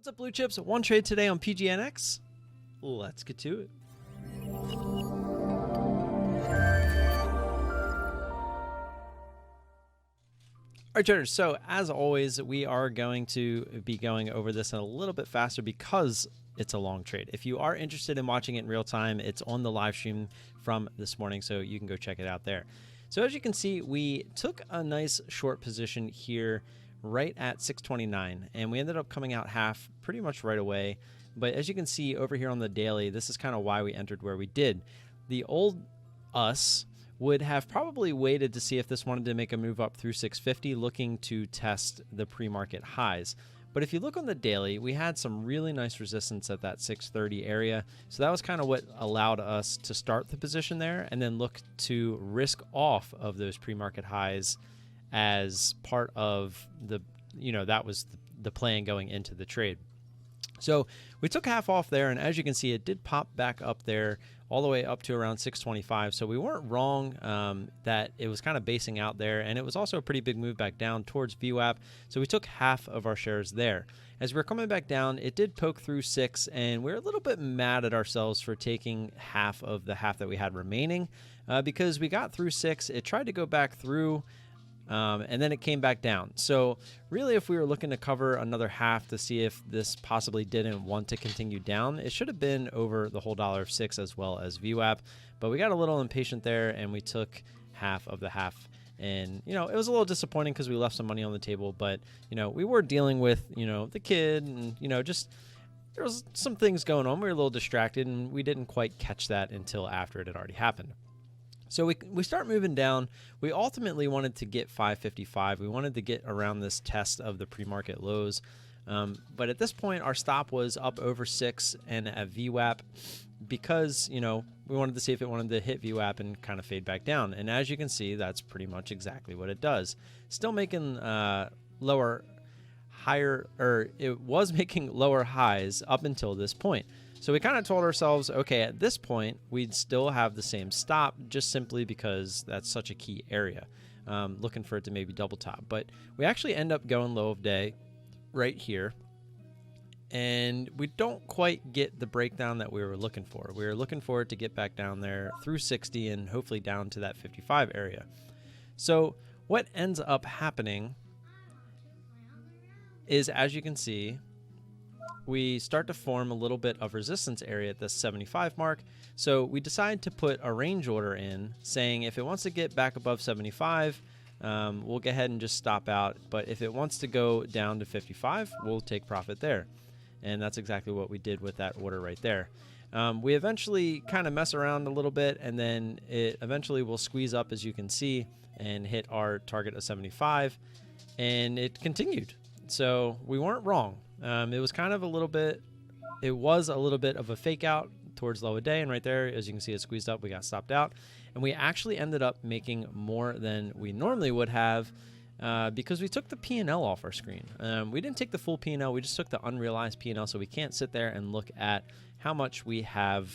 What's up, blue chips? One trade today on PGNX. Let's get to it. All right, traders. So as always, we are going to be going over this in a little bit faster because it's a long trade. If you are interested in watching it in real time, it's on the live stream from this morning, so you can go check it out there. So as you can see, we took a nice short position here right at 629, and we ended up coming out half pretty much right away. But as you can see over here on the daily, this is kind of why we entered where we did. The old us would have probably waited to see if this wanted to make a move up through 650, looking to test the pre-market highs. But if you look on the daily, we had some really nice resistance at that 630 area. So that was kind of what allowed us to start the position there and then look to risk off of those pre-market highs as part of the, that was the plan going into the trade. So we took half off there, and as you can see, it did pop back up there all the way up to around 625. So we weren't wrong that it was kind of basing out there, and it was also a pretty big move back down towards VWAP. So we took half of our shares there. As we were coming back down, it did poke through 6, and we're a little bit mad at ourselves for taking half of the half that we had remaining because we got through 6. It tried to go back through, and then it came back down. So really, if we were looking to cover another half to see if this possibly didn't want to continue down, it should have been over the whole $1.06 as well as VWAP. But we got a little impatient there, and we took half of the half. And, it was a little disappointing because we left some money on the table. But, we were dealing with, the kid and, just there was some things going on. We were a little distracted, and we didn't quite catch that until after it had already happened. So we start moving down. We ultimately wanted to get 555. We wanted to get around this test of the pre-market lows. But at this point, our stop was up over 6 and at VWAP because, we wanted to see if it wanted to hit VWAP and kind of fade back down. And as you can see, that's pretty much exactly what it does. Still making it was making lower highs up until this point. So we kind of told ourselves, okay, at this point, we'd still have the same stop just simply because that's such a key area, looking for it to maybe double top. But we actually end up going low of day right here, and we don't quite get the breakdown that we were looking for. We were looking for it to get back down there through 60 and hopefully down to that 55 area. So what ends up happening is, as you can see, we start to form a little bit of resistance area at the 75 mark. So we decide to put a range order in saying if it wants to get back above 75, we'll go ahead and just stop out. But if it wants to go down to 55, we'll take profit there. And that's exactly what we did with that order right there. We eventually kind of mess around a little bit, and then it eventually will squeeze up, as you can see, and hit our target of 75. And it continued. So we weren't wrong. It was kind of a little bit of a fake out towards low a day, and right there, as you can see, it squeezed up. We got stopped out, and we actually ended up making more than we normally would have because we took the P&L off our screen. We didn't take the full P&L. We just took the unrealized P&L, so we can't sit there and look at how much we have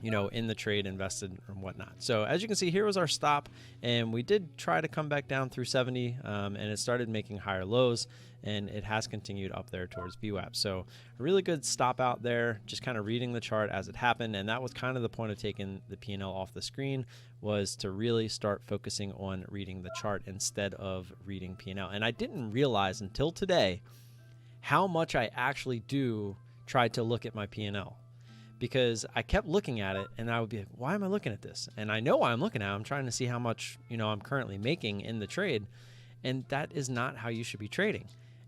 in the trade invested and whatnot. So as you can see, here was our stop, and we did try to come back down through 70, and it started making higher lows, and it has continued up there towards VWAP. So a really good stop out there, just kind of reading the chart as it happened, and that was kind of the point of taking the P&L off the screen, was to really start focusing on reading the chart instead of reading P&L. And I didn't realize until today how much I actually do try to look at my P&L. Because I kept looking at it, and I would be like, why am I looking at this? And I know why I'm looking at it. I'm trying to see how much, I'm currently making in the trade. And that is not how you should be trading.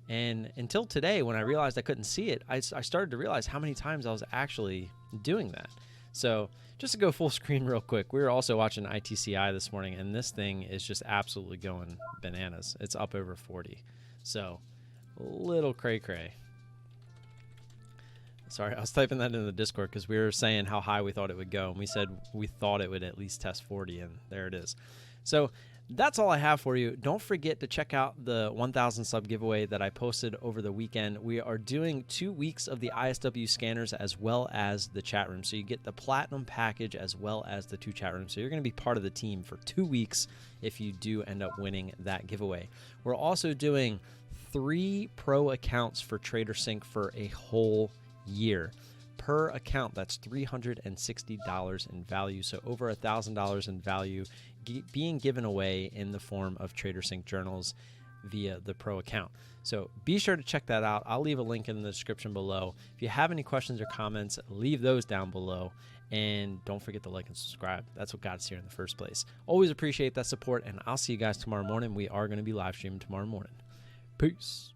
And until today, when I realized I couldn't see it, I started to realize how many times I was actually doing that. So just to go full screen real quick, we were also watching ITCI this morning, and this thing is just absolutely going bananas. It's up over 40. So a little cray-cray. Sorry, I was typing that in the Discord because we were saying how high we thought it would go, and we said we thought it would at least test 40, and there it is. So that's all I have for you. Don't forget to check out the 1,000 sub giveaway that I posted over the weekend. We are doing 2 weeks of the ISW scanners as well as the chat room. So you get the platinum package as well as the 2 chat rooms. So you're going to be part of the team for 2 weeks if you do end up winning that giveaway. We're also doing 3 pro accounts for TraderSync for a whole year. Per account, that's $360 in value. So over $1,000 in value being given away in the form of TraderSync journals via the pro account. So be sure to check that out. I'll leave a link in the description below. If you have any questions or comments, leave those down below. And don't forget to like and subscribe. That's what got us here in the first place. Always appreciate that support, and I'll see you guys tomorrow morning. We are going to be live streaming tomorrow morning. Peace.